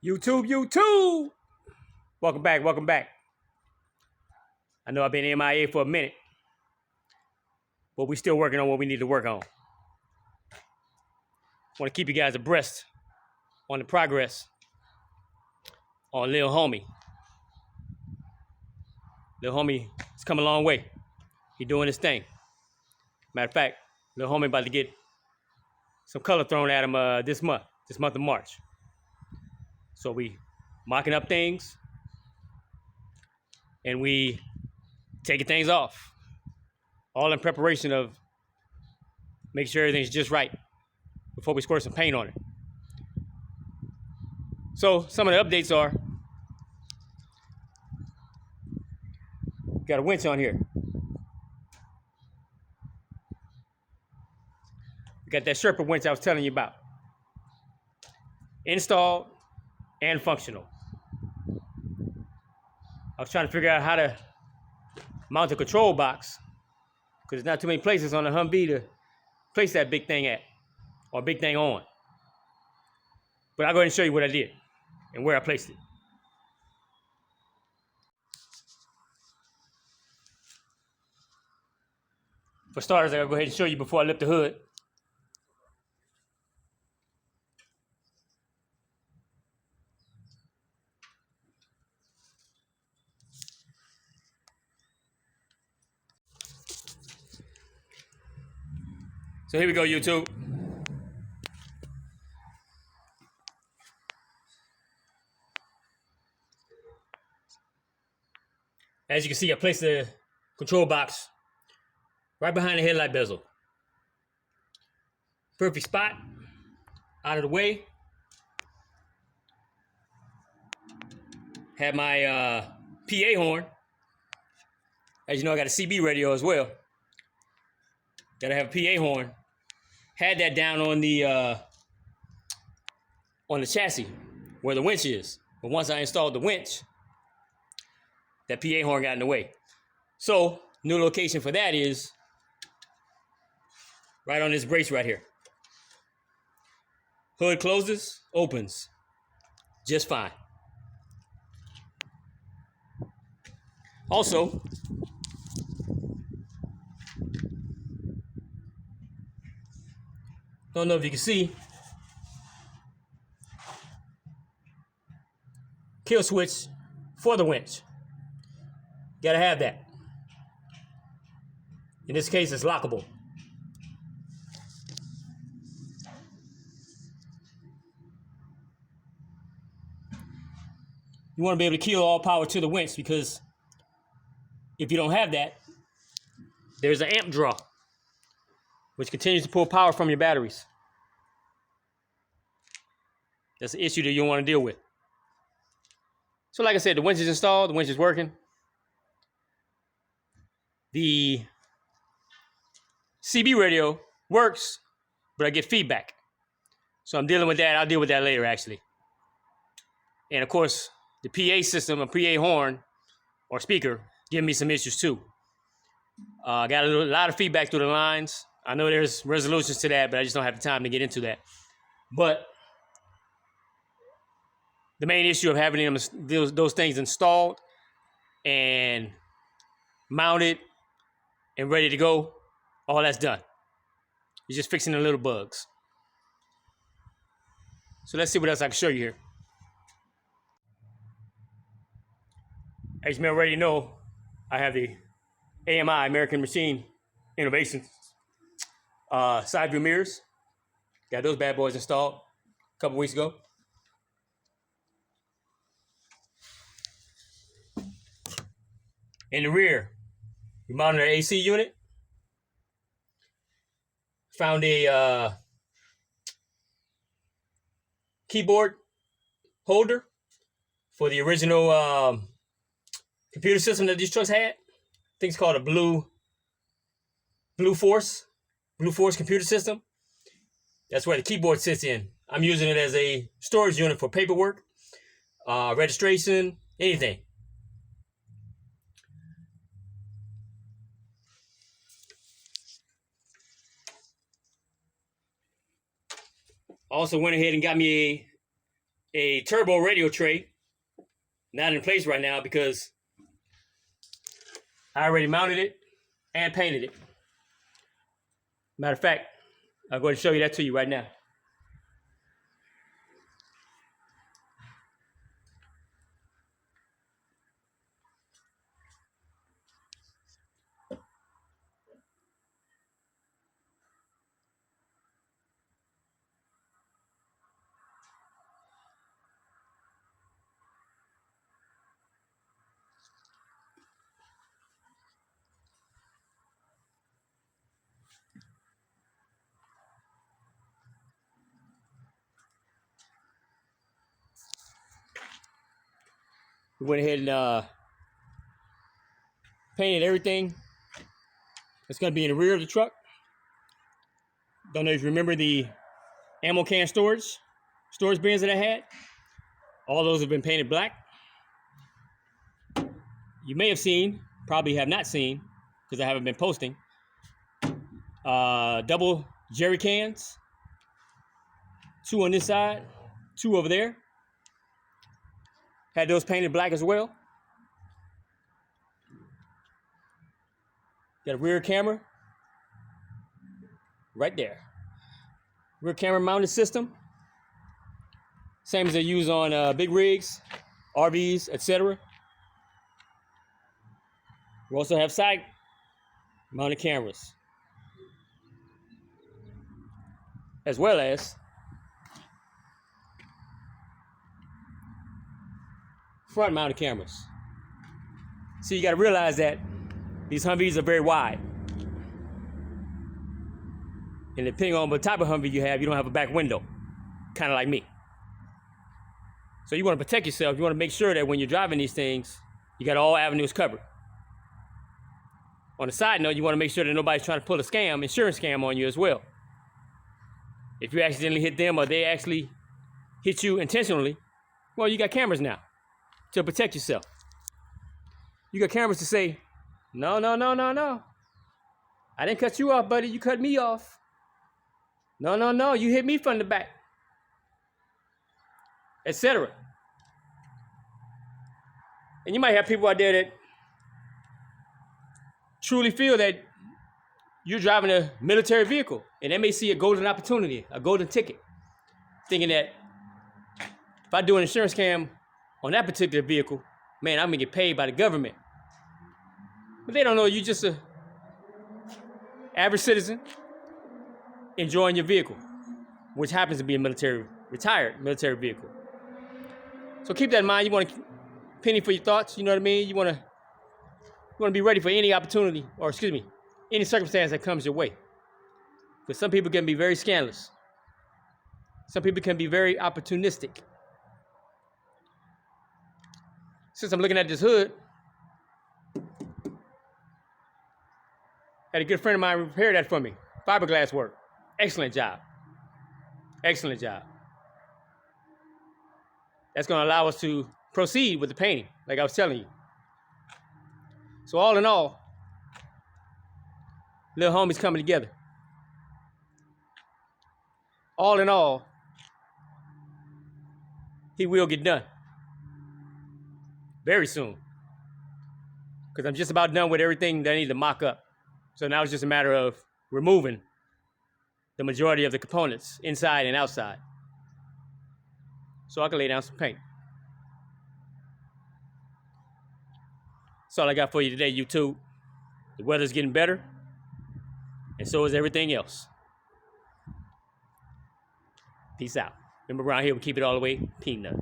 YouTube. Welcome back. I know I've been MIA for a minute, but we're still working on what we need to work on. Want to keep you guys abreast on the progress on Lil Homie. Lil Homie has come a long way. He doing his thing. Matter of fact, Lil Homie about to get some color thrown at him this month of March. So we mocking up things and we taking things off, all in preparation of making sure everything's just right before we squirt some paint on it. So some of the updates are, got a winch on here. We got that Sherpa winch I was telling you about. Installed and functional. I was trying to figure out how to mount the control box because there's not too many places on the Humvee to place that big thing at or big thing on. But I'll go ahead and show you what I did and where I placed it. For starters, I'll go ahead and show you before I lift the hood. So here we go, YouTube. As you can see, I placed the control box right behind the headlight bezel. Perfect spot, out of the way. Had my PA horn. As you know, I got a CB radio as well. Gotta have a PA horn. Had that down on the chassis where the winch is. But once I installed the winch, that PA horn got in the way. So, new location for that is right on this brace right here. Hood closes, opens, just fine. Also, don't know if you can see, kill switch for the winch. Gotta have that. In this case, it's lockable. You want to be able to kill all power to the winch because if you don't have that, there's an amp draw, which continues to pull power from your batteries. That's an issue that you don't want to deal with. So like I said, the winch is installed, the winch is working. The CB radio works, but I get feedback. So I'm dealing with that. I'll deal with that later, actually. And of course, the PA system, a PA horn or speaker, giving me some issues too. Got a lot of feedback through the lines. I know there's resolutions to that, but I just don't have the time to get into that. But the main issue of having those things installed and mounted and ready to go, all that's done. You're just fixing the little bugs. So let's see what else I can show you here. As you may already know, I have the AMI, American Machine Innovations, side view mirrors. Got those bad boys installed a couple weeks ago. In the rear, we mounted our AC unit. Found a keyboard holder for the original computer system that these trucks had. I think it's called a Blue Force computer system. That's where the keyboard sits in. I'm using it as a storage unit for paperwork, registration, anything. Also went ahead and got me a turbo radio tray. Not in place right now because I already mounted it and painted it. Matter of fact, I'll go ahead and show you that to you right now. We went ahead and painted everything that's going to be in the rear of the truck. Don't know if you remember the ammo can storage bins that I had. All those have been painted black. You may have seen, probably have not seen, because I haven't been posting, double jerry cans. 2 on this side, 2 over there. Had those painted black as well. Got a rear camera right there. Rear camera mounted system. Same as they use on big rigs, RVs, etc. We also have side mounted cameras, as well as front mounted cameras. So you got to realize that these Humvees are very wide. And depending on what type of Humvee you have, you don't have a back window, kind of like me. So you want to protect yourself. You want to make sure that when you're driving these things, you got all avenues covered. On a side note, you want to make sure that nobody's trying to pull a insurance scam on you as well. If you accidentally hit them or they actually hit you intentionally, well, you got cameras now to protect yourself. You got cameras to say, no. I didn't cut you off, buddy. You cut me off. No. You hit me from the back. Etc. And you might have people out there that truly feel that you're driving a military vehicle and they may see a golden opportunity, a golden ticket, thinking that if I do an insurance scam on that particular vehicle, man, I'm gonna get paid by the government. But they don't know you're just a average citizen enjoying your vehicle, which happens to be a retired military vehicle. So keep that in mind. You want a penny for your thoughts, you know what I mean? You want to be ready for any opportunity, or any circumstance that comes your way. Because some people can be very scandalous. Some people can be very opportunistic. Since I'm looking at this hood, had a good friend of mine repair that for me. Fiberglass work. Excellent job. Excellent job. That's going to allow us to proceed with the painting, like I was telling you. So all in all, little homies coming together. All in all, he will get done. Very soon. Because I'm just about done with everything that I need to mock up. So now it's just a matter of removing the majority of the components inside and outside, so I can lay down some paint. That's all I got for you today, YouTube. The weather's getting better, and so is everything else. Peace out. Remember, around here we keep it all the way peanut.